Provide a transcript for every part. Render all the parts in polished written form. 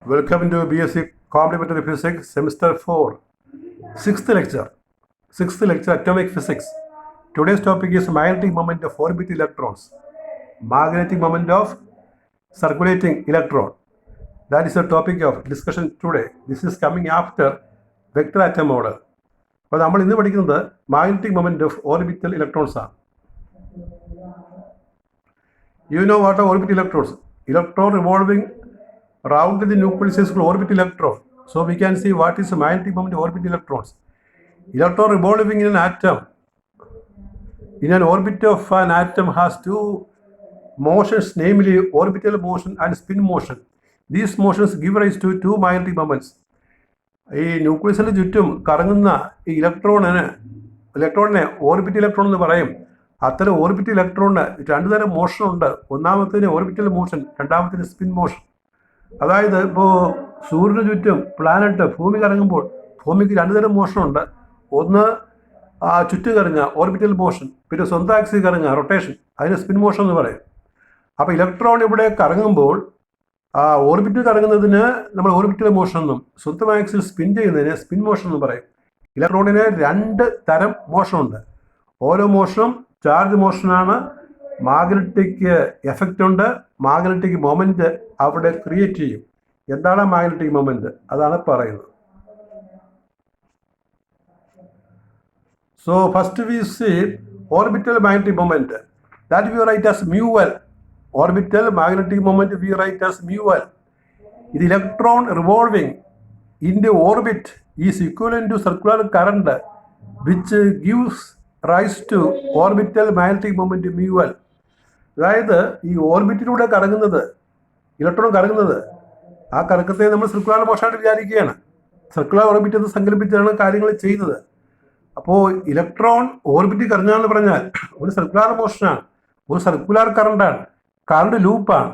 Welcome to BSc Complementary Physics, Semester 4, Sixth lecture, Atomic Physics. Today's topic is magnetic moment of orbital electrons. Magnetic moment of circulating electron. That is the topic of discussion today. This is coming after vector atom model. അപ്പോൾ നമ്മൾ ഇന്ന് പഠിക്കുന്നത് magnetic moment of orbital electrons ആണ്. You know what are orbital electrons? Electron revolving around the nucleus is called orbital electron. So we can see what is the magnetic moment of orbital electrons. Electron revolving in an atom, in an orbit of an atom, has two motions, namely orbital motion and spin motion. These motions give rise to two magnetic moments. ഈ ന്യൂക്ലിയസിന് ചുറ്റും കറങ്ങുന്ന ഈ ഇലക്ട്രോണിനെ orbital electron എന്ന് പറയും. അത്തരം orbital ഇലക്ട്രോണിന് രണ്ടു തരം മോഷൻ ഉണ്ട്. ഒന്നാമത്തേന് ഓർബിറ്റൽ മോഷൻ, രണ്ടാമത്തേന് സ്പിൻ മോഷൻ. അതായത് ഇപ്പോൾ സൂര്യന് ചുറ്റും പ്ലാനറ്റ് ഭൂമി കറങ്ങുമ്പോൾ ഭൂമിക്ക് രണ്ടു തരം മോഷൻ ഉണ്ട്. ഒന്ന് ചുറ്റും കറങ്ങുക, ഓർബിറ്റൽ മോഷൻ. പിന്നെ സ്വന്തം ആക്സിൽ കറങ്ങുക, റൊട്ടേഷൻ, അതിന് സ്പിൻ മോഷൻ എന്ന് പറയും. അപ്പോൾ ഇലക്ട്രോൺ ഇവിടെ കറങ്ങുമ്പോൾ ഓർബിറ്റിൽ കറങ്ങുന്നതിന് നമ്മൾ ഓർബിറ്റൽ മോഷൻ എന്നും സ്വന്തം ആക്സിൽ സ്പിൻ ചെയ്യുന്നതിന് സ്പിൻ മോഷൻ എന്നും പറയും. ഇലക്ട്രോണിന് രണ്ട് തരം മോഷനുണ്ട്. ഓരോ മോഷനും ചാർജ് മോഷനാണ്. മാഗ്നറ്റിക് എഫക്റ്റ് ഉണ്ട്, മാഗ്നറ്റിക് മൊമെന്റ് അവിടെ ക്രിയേറ്റ് ചെയ്യും. എന്താണ് മാഗ്നറ്റിക് മൊമെന്റ്? അതാണ് പറയുന്നത്. So first we see orbital magnetic moment, that we write as mu(L). Orbital magnetic moment we write as mu(L). The electron revolving in the orbit is equivalent to circular current, which gives rise to orbital magnetic moment mu(L). അതായത് ഈ ഓർബിറ്റിലൂടെ കറങ്ങുന്നത്, electron കറങ്ങുന്നത്, ആ കറക്കത്തെ നമ്മൾ circular മോഷനായിട്ട് വിചാരിക്കുകയാണ്. Circular orbit എന്ന് സങ്കല്പിച്ചാണ് കാര്യങ്ങൾ ചെയ്യുന്നത്. അപ്പോൾ ഇലക്ട്രോൺ ഓർബിറ്റിൽ കറങ്ങുക എന്ന് പറഞ്ഞാൽ ഒരു സർക്കുലർ മോഷനാണ്, ഒരു സർക്കുലർ കറണ്ടാണ്, കറണ്ട് ലൂപ്പാണ്.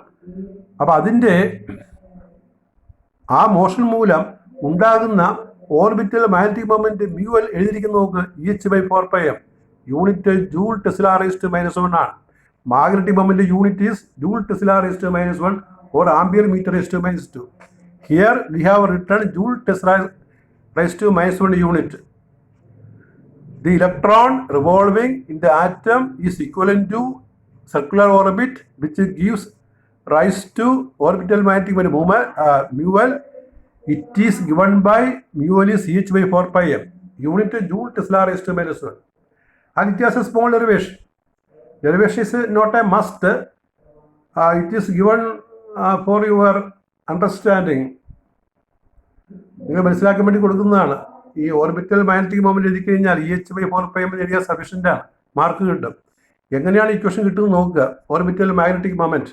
അപ്പം അതിൻ്റെ ആ മോഷൻ മൂലം ഉണ്ടാകുന്ന ഓർബിറ്റൽ മാഗ്നറ്റിക് മൊമെന്റ് mu(L) എഴുതിയിരിക്കുന്ന നോക്ക്, EH/4πm. Unit joule tesla raised to -1 ആണ്. Magnetic moment unit is joule tesla raised to -1 or ampere meter raised to -2. Here we have written joule tesla raised to -1 unit. The electron revolving in the atom is equivalent to circular orbit, which gives rise to orbital magnetic moment mu(L). It is given by mu(L) is EH/4πm. Unit joule tesla raised to -1. And it has a small derivation. Derivation is not a must. It is given for your understanding. നിങ്ങൾ മനസ്സിലാക്കാൻ വേണ്ടി കൊടുക്കുന്നതാണ്. ഈ orbital magnetic moment എഴുതി കഴിഞ്ഞാൽ EH/4πm എഴുതിയാൽ sufficient ആണ്, mark കിട്ടും. എങ്ങനെയാണ് ഇക്വേഷൻ കിട്ടുന്നത് നോക്കുക. Orbital magnetic moment.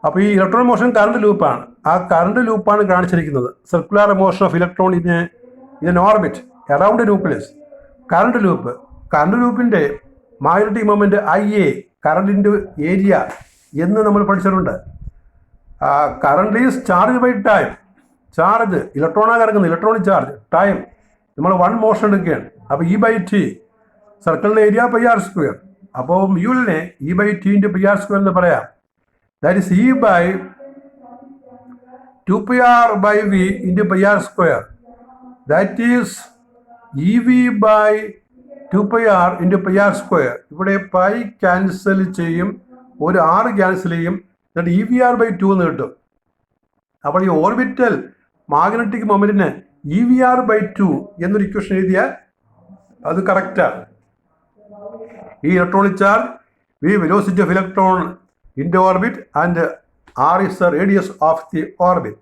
അപ്പോൾ ഈ ഇലക്ട്രോൺ മോഷൻ കറണ്ട് ലൂപ്പാണ്. ആ കറണ്ട് ലൂപ്പാണ് കാണിച്ചിരിക്കുന്നത്. Circular motion of electron in orbit around nucleus. Current ലൂപ്പിന്റെ മാഗ്നറ്റിക് മൊമെന്റ് IA, കറണ്ടിൻ്റെ ഏരിയ എന്ന് നമ്മൾ പഠിച്ചിട്ടുണ്ട്. Current is charge by time. Charge ഇലക്ട്രോണാണ് കറങ്ങുന്നത്, ഇലക്ട്രോണിക് ചാർജ്. ടൈം നമ്മൾ 1 മോഷൻ എടുക്കുകയാണ്. അപ്പോൾ E/T, സർക്കിളിൻ്റെ ഏരിയ πr². അപ്പോൾ മ്യൂലിനെ E/T × πr² എന്ന് പറയാം. That is E/2πr/V × πr². That is EV/2πr × πr². ഇവിടെ പൈ ക്യാൻസൽ ചെയ്യും, ഒരു r ക്യാൻസൽ ചെയ്യും, എന്നിട്ട് EVr/2 എന്ന് കിട്ടും. അപ്പോൾ ഈ ഓർബിറ്റൽ മാഗ്നറ്റിക് മൊമെന്റിന് EVr/2 എന്നൊരു ഇക്വേഷൻ എഴുതിയാൽ അത് കറക്റ്റാണ്. ഈ electronic charge, V velocity of electron in the orbit, and r is the radius of the orbit.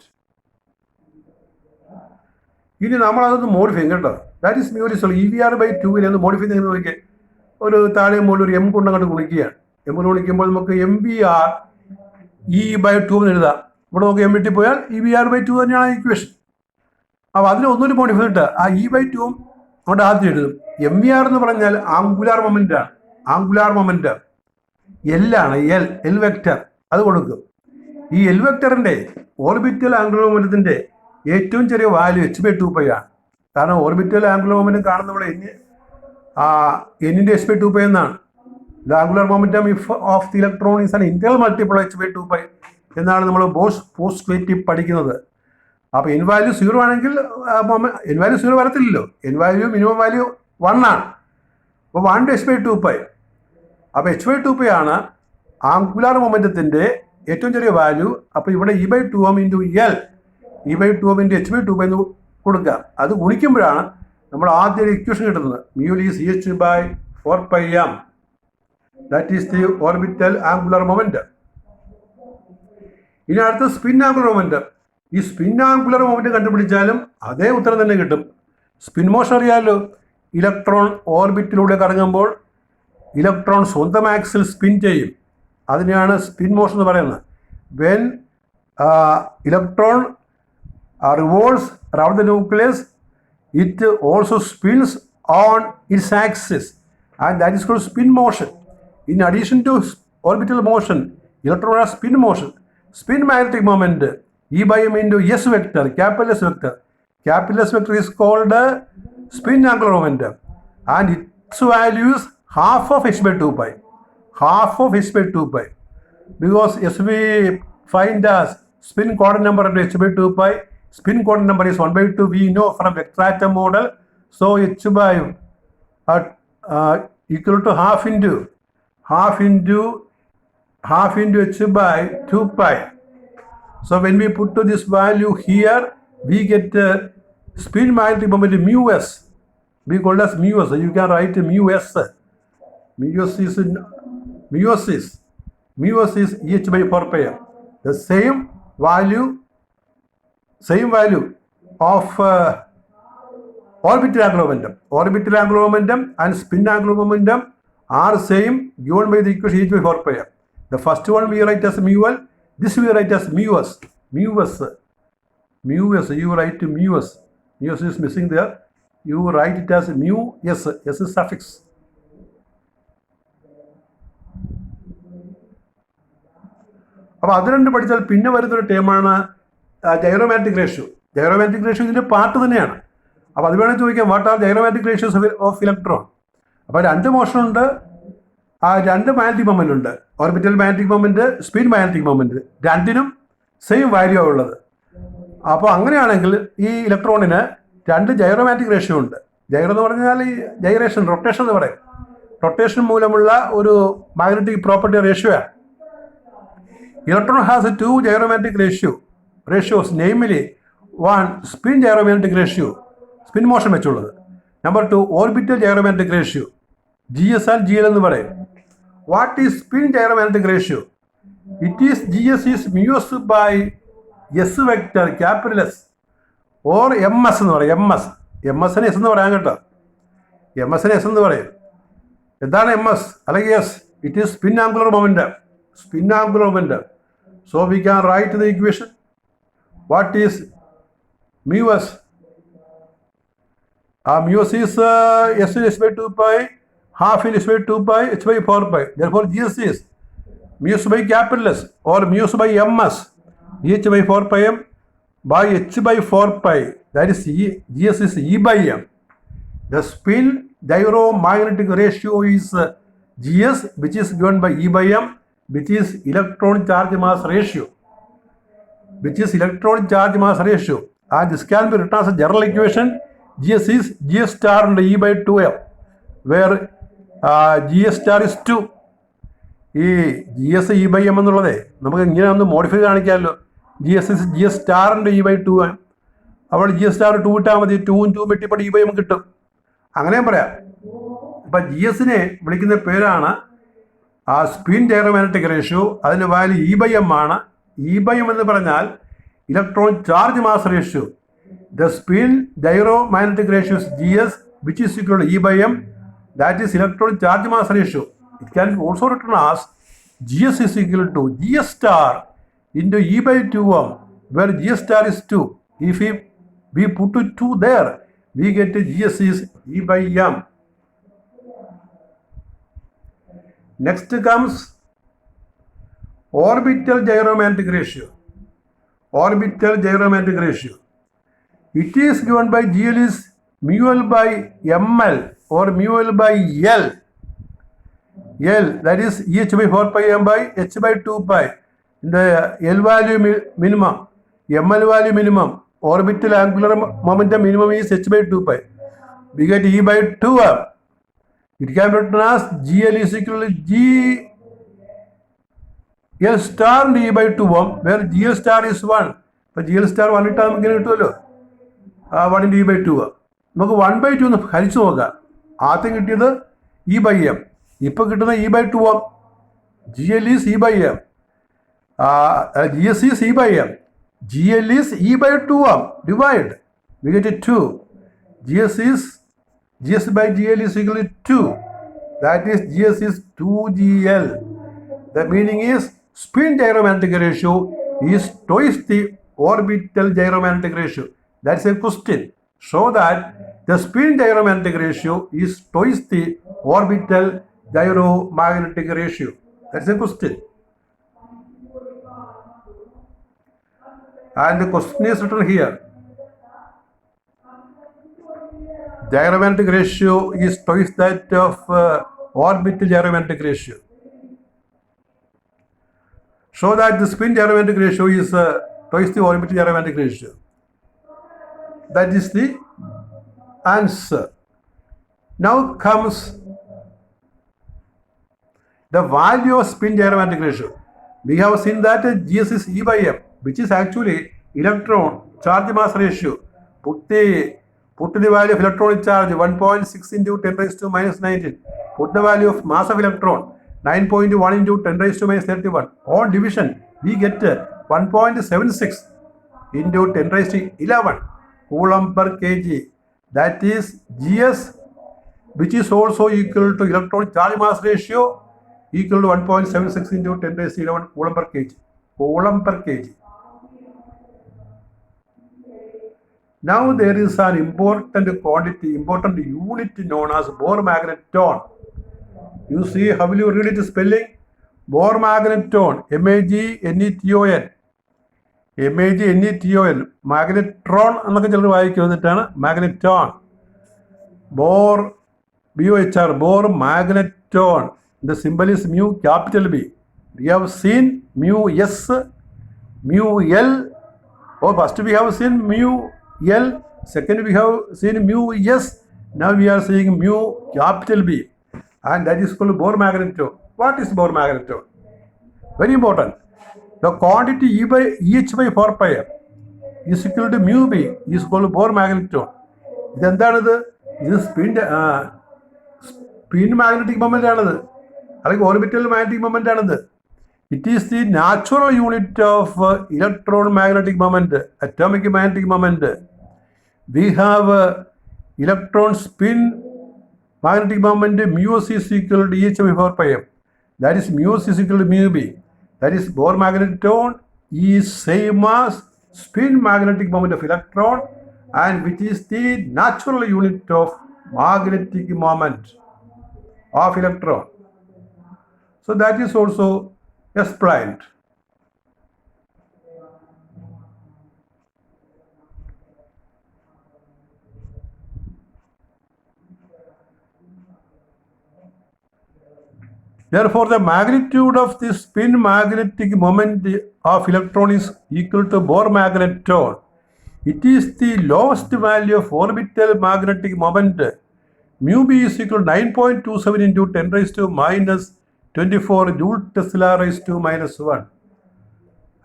ഇനി നമ്മൾ അതൊന്ന് മോഡിഫൈ ചെയ്യും കേട്ടോ. ദാറ്റ് ഈസ് മ്യൂരിസ് EVr/2 ഒന്ന് മോഡിഫൈ ചെയ്യുന്നത് നോക്കിയാൽ ഒരു താഴെ മുകളിൽ ഒരു m കൊണ്ട് അങ്ങോട്ട് ഗുണിക്കുകയാണ്. m കൊണ്ട് ഗുണിക്കുമ്പോൾ നമുക്ക് MVr E/2 എന്ന് എഴുതാം. ഇവിടെ നമുക്ക് m വീട്ടിൽ പോയാൽ EVr/2 തന്നെയാണ് ഇക്വേഷൻ. അപ്പോൾ അതിന് ഒന്നുകൂടി മോഡിഫൈ ഇട്ട് ആ E/2 അവിടെ ആദ്യം എഴുതും. MVr എന്ന് പറഞ്ഞാൽ ആംഗുലാർ മൊമെന്റ് ആണ്. ആംഗുലാർ മൊമെന്റ് L ആണ്. L വെക്റ്റർ അത് കൊടുക്കും. ഈ L വെക്റ്ററിന്റെ ഓർബിറ്റൽ ആംഗുലാർ മൊമെന്റത്തിന്റെ ഏറ്റവും ചെറിയ വാല്യൂ h/2π ആണ്. കാരണം ഓർബിറ്റൽ ആംഗുലാർ മൊമെന്റ് കാണുന്ന നമ്മൾ n × h/2π എന്നാണ്. The angular momentum of the electron is an integral multiple h/2π. എന്നാണ് നമ്മൾ പോസ്റ്റ്ലേറ്റീവ് പഠിക്കുന്നത്. അപ്പോൾ എൻ വാല്യൂ 0 ആണെങ്കിൽ എൻ വാല്യൂ 0 വരത്തില്ലല്ലോ. എൻ വാല്യൂ മിനിമം വാല്യൂ 1 ആണ്. അപ്പോൾ 1 to h/2π. അപ്പോൾ h/2π ആണ് ആംഗുലാർ മൊമെൻറ്റത്തിൻ്റെ ഏറ്റവും ചെറിയ വാല്യൂ. അപ്പോൾ ഇവിടെ E/2m × L, E/2m × h/2π എന്ന് കൊടുക്കുക. അത് ഗുണിക്കുമ്പോഴാണ് നമ്മൾ ആദ്യം ഇക്വേഷൻ കിട്ടുന്നത്. mu is h/4πm. That is the orbital angular momentum. ഇനി അടുത്ത സ്പിൻ ആംഗുലർ മൊമെൻറ്റം. ഈ സ്പിൻ ആംഗുലർ മൊമെൻറ്റം കണ്ടുപിടിച്ചാലും അതേ ഉത്തരം തന്നെ കിട്ടും. സ്പിൻ മോഷൻ അറിയാമല്ലോ. ഇലക്ട്രോൺ ഓർബിറ്റിലൂടെ കറങ്ങുമ്പോൾ ഇലക്ട്രോൺ സ്വന്തം ആക്സിൽ സ്പിൻ ചെയ്യും. അതിനെയാണ് സ്പിൻ മോഷൻ എന്ന് പറയുന്നത്. When electron revolves around the nucleus, it also spins on its axis, and that is called spin motion. In addition to orbital motion, electron has spin motion. Spin magnetic moment, E/m × S vector, capital S vector. Capital S vector is called spin angular momentum, and its value is half of h/2π. Half of h/2π, because as we find as spin coordinate number under h/2π, spin coordinate number is 1/2. We know from vector model. So h by equal to half into h/2π. So when we put to this value here, we get spin magnetic moment μs. We call as μs. You can write μs. μs is Eh/4πm. The same value of orbital angular momentum. Orbital angular momentum and spin angular momentum are same, given by the equation H/4πm. The first one we write as μl. This we write as μs. You write μs. μs is missing there. You write it as μs. S is suffix. അപ്പോൾ അത് രണ്ട് പഠിച്ചാൽ പിന്നെ വരുന്നൊരു ടേമാണ് gyromagnetic ratio. Gyromagnetic ratio ഇതിൻ്റെ part തന്നെയാണ്. അപ്പോൾ അത് വേണമെങ്കിൽ ചോദിക്കാം, what are gyromagnetic ratios of electron. അപ്പോൾ 2 മോഷൻ ഉണ്ട്, 2 മാഗ്നറ്റിക് മൊമെൻ്റ് ഉണ്ട്. Orbital magnetic moment, spin magnetic moment, രണ്ടിനും സെയിം വാല്യൂ ഉള്ളത്. അപ്പോൾ അങ്ങനെയാണെങ്കിൽ ഈ ഇലക്ട്രോണിന് 2 ജൈറോമാഗ്നറ്റിക് റേഷ്യോ ഉണ്ട്. ജൈറോ എന്ന് പറഞ്ഞാൽ ഈ ജൈറേഷൻ, റൊട്ടേഷൻ എന്ന് പറയും. റൊട്ടേഷൻ മൂലമുള്ള ഒരു magnetic property റേഷ്യോയാണ്. Electron has 2 gyromagnetic ratios, namely 1 spin gyromagnetic ratio, spin motion വെച്ചുള്ളത്. Number 2 orbital gyromagnetic ratio, GS and GL എന്ന് പറയും. What is spin gyromagnetic ratio? It is GS is μs by S vector, capital S, or MS എന്ന് പറയും. MS ന് S എന്ന് പറയാൻ കേട്ടോ. MS ന് S എന്ന് പറയും. എന്താണ് MS അല്ലെങ്കിൽ S? It is spin angular momentum. So we can write the equation. What is μs? μs is S in h/2π, half in h/2π, h/4π. Therefore GS is μs by capital S or μs by ms, h/4πm by h/4π. That is GS is E/m. The spin gyromagnetic ratio is GS, which is given by E/m, which is electron charge mass ratio. And this can be written as a general equation. GS is GS star and E/2m, where GS star is 2. ഈ GS E/m എന്നുള്ളതേ നമുക്ക് ഇങ്ങനെ ഒന്ന് modify കാണിക്കാമല്ലോ. GS is GS star and E/2m. അവിടെ GS star 2 ഇട്ടാൽ മതി. 2 വെട്ടിപ്പടി E/m കിട്ടും. അങ്ങനെയും പറയാം. അപ്പം GSനെ വിളിക്കുന്ന പേരാണ് സ്പിൻ ജൈറോമാഗ്നറ്റിക് റേഷ്യോ. അതിൻ്റെ വാല്യൂ E/m ആണ്. E/m എന്ന് പറഞ്ഞാൽ electron charge mass ratio. The spin gyromagnetic ratio is GS, which is equal to E/m. That is electron charge mass ratio. It can be also written as GS is equal to GS star into E/2m, where GS star is 2. If we put 2 there, we get GS is E/m. Next comes orbital gyromagnetic ratio. It is given by GL is μl by ml or μl by L, that is Eh/4πm by h/2π. in the L value minimum, ML value minimum, orbital angular momentum minimum is h by 2 pi. We get E by 2m. It can be written as GL is equal to G L star and E by 2m, where GL star is 1. But GL star 1 ഇട്ടാൽ നമുക്ക് ഇങ്ങനെ കിട്ടുമല്ലോ, 1 into E by 2. നമുക്ക് 1 by 2 എന്ന് ഹരിച്ചു നോക്കാം. ആദ്യം കിട്ടിയത് E by m. ഇപ്പോൾ കിട്ടുന്ന E by 2m. GL is E by m. GS is E by m. GL is E by 2m. Divide. We get it 2. GS by GL is equal to 2. That is GS is 2GL. The meaning is spin gyromagnetic ratio is twice the orbital gyromagnetic ratio. That's a question. Show that the spin gyromagnetic ratio is twice the orbital gyromagnetic ratio. That's a question. And the question is written here. Gyromagnetic ratio is twice that of orbital gyromagnetic ratio. Show that the spin gyromagnetic ratio is twice the orbital gyromagnetic ratio. That is the answer. Now comes the value of spin gyromagnetic ratio. We have seen that GS is E by m, which is actually electron charge mass ratio. Put the value of electronic charge 1.6 into 10 raised to minus 19. Put the value of mass of electron 9.1 into 10 raised to minus 31. On division, we get 1.76 into 10 raised to 11 coulomb per kg. That is GS, which is also equal to electron charge mass ratio, equal to 1.76 into 10 raised to 11 coulomb per kg. Coulomb per kg. Now there is an important unit known as Bohr magneton. You see, how will you read it spelling? Bohr magneton, MAGNETON. MAGNETON. Magnetron എന്നൊക്കെ ചിലർ വായിക്കും, എന്നിട്ടാണ് magneton. Bohr, BOHR, Bohr magneton. The symbol is mu capital B. We have seen mu S, mu L. First we have seen mu L, second we have seen mu S, now we are seeing mu capital B, and that is called Bohr magneton. What is Bohr magneton? Very important. The quantity EH by 4 pi is equal to mu B is called Bohr magneton. ഇതെന്താണിത്? ഇത് spin magnetic moment ആണിത്, അല്ലെങ്കിൽ orbital magnetic moment ആണിത്. It is the natural unit of electromagnetic moment, atomic magnetic moment. We have electron spin magnetic moment mu s is equal to EH by 4 pi m. That is mu s is equal to mu B. That is Bohr magneton is same as spin magnetic moment of electron, and which is the natural unit of magnetic moment of electron. So that is also explained. Therefore, the magnitude of the spin magnetic moment of electron is equal to Bohr magneton. It is the lowest value of orbital magnetic moment. Mu B is equal to 9.27 into 10 raised to minus 24 Joule Tesla raised to minus 1.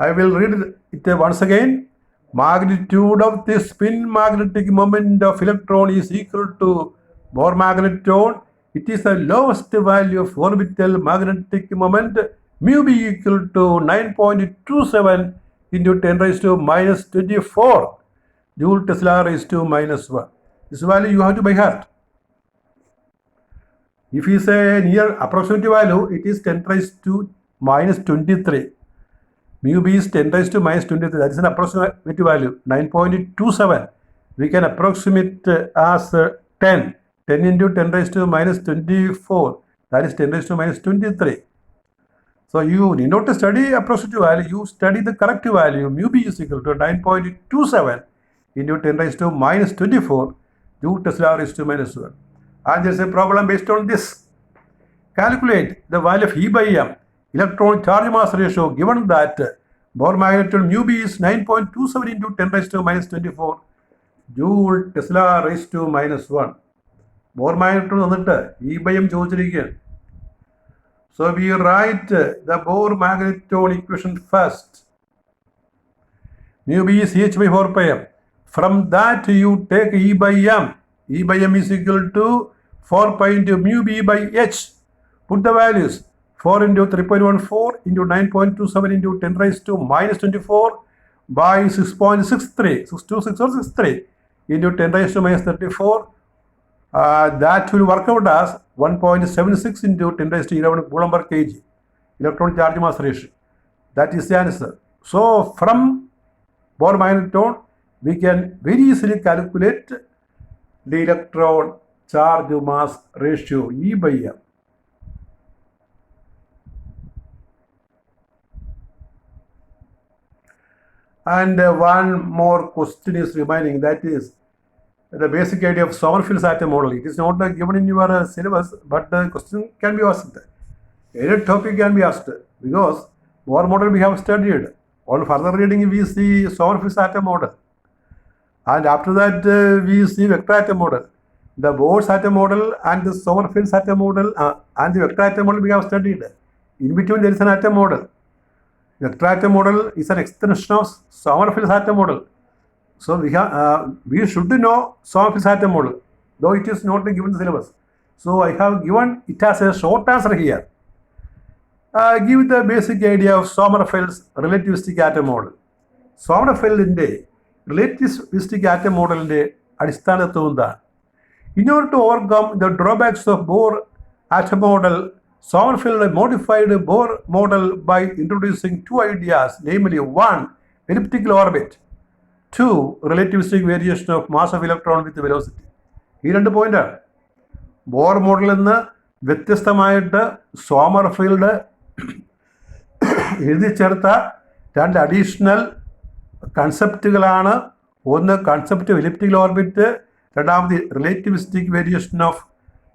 I will read it once again. Magnitude of the spin magnetic moment of electron is equal to Bohr magneton. It is the lowest value of orbital magnetic moment. Mu B equal to 9.27 into 10 raised to minus 24 Joule Tesla raised to minus 1. This value you have to by heart. If you say near approximate value, it is 10 raised to minus 23. Mu B is 10 raised to minus 23. That is an approximate value, 9.27. We can approximate as 10. 10 into 10 raised to minus 24. That is 10 raised to minus 23. So you need not to study approximate value. You study the correct value. Mu B is equal to 9.27 into 10 raised to minus 24 Joule Tesla raised to minus 1. And there is a problem based on this. Calculate the value of E by m. electron charge mass ratio, given that Bohr magnitude mu b is 9.27 into 10 raised to minus 24 Joule Tesla raised to minus 1. Bohr magnitude തന്നിട്ട് E/m ചോദിച്ചിരിക്കുകയാണ്. So we write the Bohr magnitude equation first. Mu b is h by 4 pi m. From that you take E/m. E/m is equal to 4 pi into mu b by h. Put the values. 4 into 3.14 into 9.27 into 10 raised to minus 24 by 6.63. 626 or 63 into 10 raised to minus 34. That will work out as 1.76 into 10 raised to 11 coulomb per kg. Electron charge mass ratio. That is the answer. So from Bohr magnitude, we can very easily calculate the electron charge mass ratio E/m. And one more question is remaining, that is the basic idea of Sommerfield's atom model. It is not given in your syllabus, but the question can be asked. Any topic can be asked, because Bohr model we have studied. On further reading, we see Sommerfield's atom model. And after that, we see vector atom model. The Bohr's atom model and the Sommerfield's atom model and the vector atom model we have studied. In between, there is an atom model. Vector atom model is an extension of Sommerfield's atom model. So we should know Sommerfield's atom model, though it is not given in the syllabus. So I have given it as a short answer here. Give the basic idea of Sommerfeld's relativistic atom model. Sommerfeld's relativistic atom model അടിസ്ഥാനത്വം എന്താണ്? In order to overcome the drawbacks of Bohr atom model, Sommerfeld modified Bohr model by introducing two ideas, namely 1. Elliptical orbit, 2. Relativistic variation of mass of electron with velocity. ഈ രണ്ട് പോയിന്റാണ്. Bore മോഡലിൽ നിന്ന് വ്യത്യസ്തമായിട്ട് Sommerfeld എഴുതി ചേർത്ത രണ്ട് additional കൺസെപ്റ്റുകളാണ്. ഒന്ന് കൺസെപ്റ്റ് ഓഫ് എലിപ്റ്റിക്കൽ ഓർബിറ്റ്, രണ്ടാമത് relativistic variation of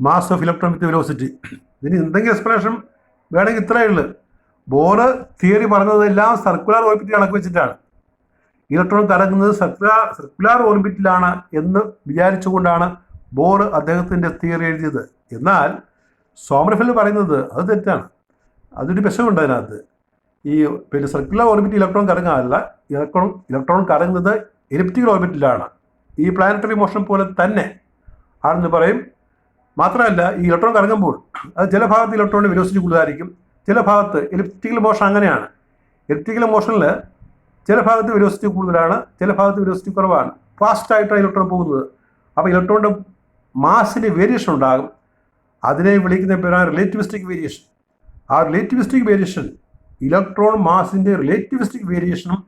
mass of electron with velocity. ഇതിന് എന്തെങ്കിലും എക്സ്പ്ലനേഷൻ വേണമെങ്കിൽ ഇത്രയേ ഉള്ളൂ. ബോർ തിയറി പറഞ്ഞതെല്ലാം സർക്കുലർ ഓർബിറ്റ് കണക്ക് വെച്ചിട്ടാണ്. ഇലക്ട്രോൺ കറങ്ങുന്നത് സർക്കുലർ ഓർബിറ്റിലാണ് എന്ന് വിചാരിച്ചുകൊണ്ടാണ് ബോർ അദ്ദേഹത്തിൻ്റെ തിയറി എഴുതിയത്. എന്നാൽ സോമർഫെൽഡ് പറയുന്നത് അത് തെറ്റാണ്. അതൊരു വിഷമുണ്ട് അതിനകത്ത്. ഈ സർക്കുലർ ഓർബിറ്റ് ഇലക്ട്രോൺ കറങ്ങാനല്ല, ഇലക്ട്രോൺ കറങ്ങുന്നത് എലിപ്റ്റിക്കൽ ഓർബിറ്റിലാണ്. ഈ പ്ലാനറ്ററി മോഷൻ പോലെ തന്നെ ആണെന്ന് പറയും. മാത്രമല്ല, ഈ ഇലക്ട്രോൺ കറങ്ങുമ്പോൾ അത് ചില ഭാഗത്ത് ഇലക്ട്രോണിൻ്റെ വെലോസിറ്റി കൂടുതലായിരിക്കും, ചില ഭാഗത്ത് എലിപ്റ്റിക്കൽ മോഷൻ അങ്ങനെയാണ്. എലിപ്റ്റിക്കൽ മോഷനിൽ ചില ഭാഗത്ത് വെലോസിറ്റി കൂടുതലാണ്, ചില ഭാഗത്ത് വെലോസിറ്റി കുറവാണ്. ഫാസ്റ്റായിട്ടാണ് ഇലക്ട്രോൺ പോകുന്നത്. അപ്പോൾ ഇലക്ട്രോണിൻ്റെ മാസിന് വേരിയേഷൻ ഉണ്ടാകും. അതിനെ വിളിക്കുന്ന പേരാണ് റിലേറ്റിവിസ്റ്റിക് വേരിയേഷൻ. ആ റിലേറ്റിവിസ്റ്റിക് വേരിയേഷൻ ഇലക്ട്രോൺ മാസിൻ്റെ റിലേറ്റിവിസ്റ്റിക് വേരിയേഷനും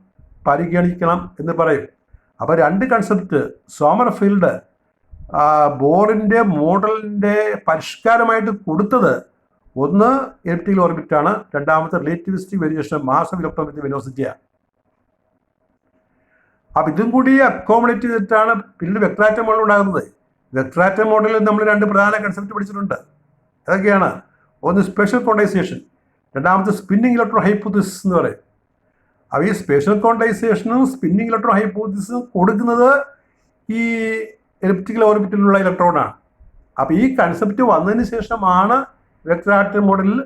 പരിഗണിക്കണം എന്ന് പറയും. അപ്പോൾ രണ്ട് കൺസെപ്റ്റ് സോമർഫീൽഡ് ബോറിൻ്റെ മോഡലിൻ്റെ പരിഷ്കാരമായിട്ട് കൊടുത്തത്, ഒന്ന് എലിപ്റ്റിക്കൽ ഓർബിറ്റാണ്, രണ്ടാമത്തെ relativistic variation mass of electron with വെലോസിറ്റിയാണ്. അപ്പം ഇതും കൂടി അക്കോമഡേറ്റ് ചെയ്തിട്ടാണ് പിന്നീട് വെക്ടർ ആറ്റം മോഡൽ ഉണ്ടാകുന്നത്. വെക്ടർ ആറ്റം മോഡലിൽ നമ്മൾ രണ്ട് പ്രധാന കൺസെപ്റ്റ് പഠിച്ചിട്ടുണ്ട്. അതൊക്കെയാണ്, ഒന്ന് സ്പെഷ്യൽ ക്വാണ്ടൈസേഷൻ, രണ്ടാമത്തെ സ്പിന്നിങ് ഇലക്ട്രോൺ ഹൈപ്പോത്തിസിസ് എന്ന് പറയും. അപ്പോൾ ഈ സ്പെഷ്യൽ ക്വാണ്ടൈസേഷനും സ്പിന്നിങ് ഇലക്ട്രോൺ ഹൈപ്പോത്തിസിസും കൊടുക്കുന്നത് ഈ എലിപ്റ്റിക്കൽ ഓർബിറ്റിലുള്ള ഇലക്ട്രോണാണ്. അപ്പോൾ ഈ കൺസെപ്റ്റ് വന്നതിന് ശേഷമാണ് വെക്ടർ ആറ്റം മോഡലിൽ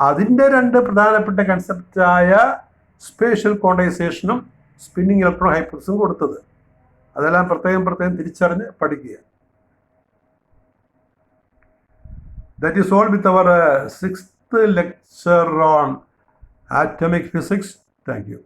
അതിൻ്റെ രണ്ട് പ്രധാനപ്പെട്ട കൺസെപ്റ്റായ സ്പെഷ്യൽ ക്വാണ്ടൈസേഷനും സ്പിന്നിങ് ഇലക്ട്രോൺ ഹൈപ്പോത്തിസിസും കൊടുത്തത്. അതെല്ലാം പ്രത്യേകം തിരിച്ചറിഞ്ഞ് പഠിക്കുക. That is all with our 6th lecture on atomic physics. Thank you.